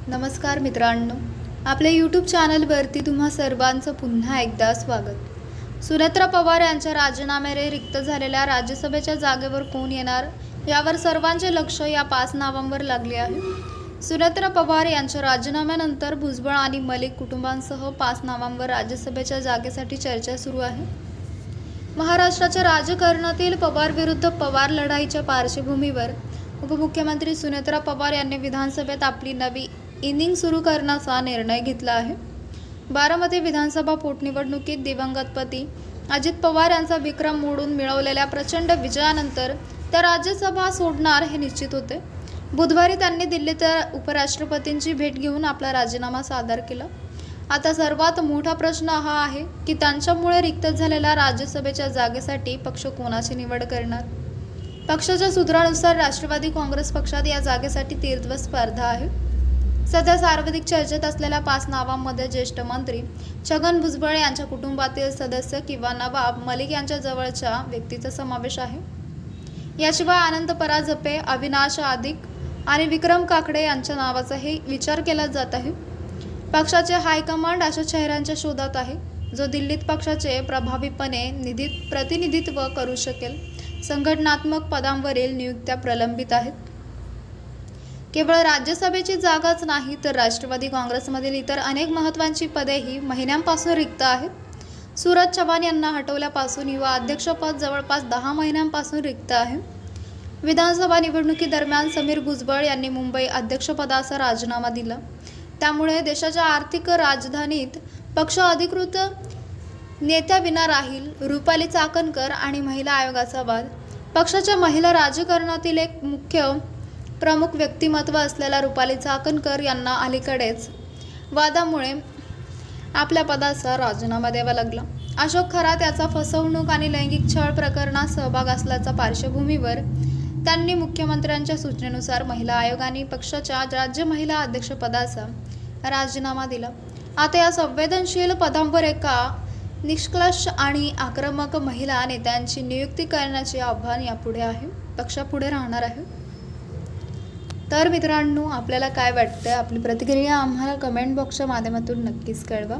नमस्कार मित्रांनो, आपल्या यूट्यूब चॅनलवरती तुम्हा सर्वांचं पुन्हा एकदा स्वागत। सुनेत्रा पवार यांच्या राजीनाम्याने रिक्त झालेल्या राज्यसभेच्या जागेवर कोण येणार यावर सर्वांचे लक्ष या 5 नावांवर लागले आहे। सुनेत्रा पवार यांच्या राजीनाम्यानंतर भुजबळ आणि मलिक कुटुंबांसह 5 नावांवर राज्यसभेच्या जागेसाठी चर्चा सुरू आहे। महाराष्ट्राच्या राजकारणातील पवार विरुद्ध पवार लढाईच्या पार्श्वभूमीवर उपमुख्यमंत्री सुनेत्रा पवार यांनी विधानसभेत आपली नवी इनिंग सुरू करण्याचा निर्णय घेतला आहे। बारामती विधानसभा पोटनिवडणुकीत दिवंगत पती अजित पवार यांचा विक्रम मोडून मिळवलेल्या प्रचंड विजयानंतर त्या राज्यसभा सोडणार हे निश्चित होते। बुधवारी त्यांनी दिल्लीत उपराष्ट्रपतींची भेट घेऊन आपला राजीनामा सादर केला। आता सर्वात मोठा प्रश्न हा आहे की त्यांच्यामुळे रिक्त झालेल्या राज्यसभेच्या जागेसाठी पक्ष कोणाची निवड करणार। पक्षाच्या सूत्रानुसार राष्ट्रवादी काँग्रेस पक्षात या जागेसाठी तीव्र स्पर्धा आहे। सध्या सार्वत्रिक चर्चेत असलेल्या 5 नावांमध्ये ज्येष्ठ मंत्री छगन भुजबळ यांच्या कुटुंबातील सदस्य किंवा नवाब मलिक यांच्या जवळच्या व्यक्तीचा समावेश आहे। याशिवाय आनंद परांजपे, अविनाश आदिक आणि विक्रम काकडे यांच्या नावाचाही विचार केला जात आहे। पक्षाचे हायकमांड अशा चेहऱ्यांच्या शोधात आहे जो दिल्लीत पक्षाचे प्रभावीपणे प्रतिनिधित्व करू शकेल। संघटनात्मक पदांवरील नियुक्त्या प्रलंबित आहेत। केवळ राज्यसभेची जागाच नाही तर राष्ट्रवादी काँग्रेसमधील इतर अनेक महत्त्वाची पदेही महिन्यांपासून रिक्त आहेत। सूरज चव्हाण यांना हटवल्यापासून युवा अध्यक्षपद जवळपास 10 महिन्यांपासून रिक्त आहे। विधानसभा निवडणुकीदरम्यान समीर भुजबळ यांनी मुंबई अध्यक्षपदाचा राजीनामा दिला। त्यामुळे देशाच्या आर्थिक राजधानीत पक्ष अधिकृत नेत्याविना राहील। रुपाली चाकणकर आणि महिला आयोगाचा वाद। पक्षाच्या महिला राजकारणातील एक प्रमुख व्यक्तिमत्व असलेल्या रुपाली चाकणकर यांना अलीकडेच वादामुळे आपल्या पदाचा राजीनामा द्यावा लागला। अशोक खरात याचा फसवणूक आणि लैंगिक छळ प्रकरणात सहभाग असल्याच्या पार्श्वभूमीवर त्यांनी मुख्यमंत्र्यांच्या सूचनेनुसार महिला आयोगाने पक्षाच्या राज्य महिला अध्यक्षपदाचा राजीनामा दिला। आता या संवेदनशील पदांवर एका निष्कर्ष आणि आक्रमक महिला नेत्यांची नियुक्ती करण्याचे आव्हान यापुढे आहे, पक्षापुढे राहणार आहे। तर मित्रांनो, आपल्याला काय वाटतं? आपली प्रतिक्रिया आम्हाला कमेंट बॉक्सच्या माध्यमातून नक्कीच कळवा।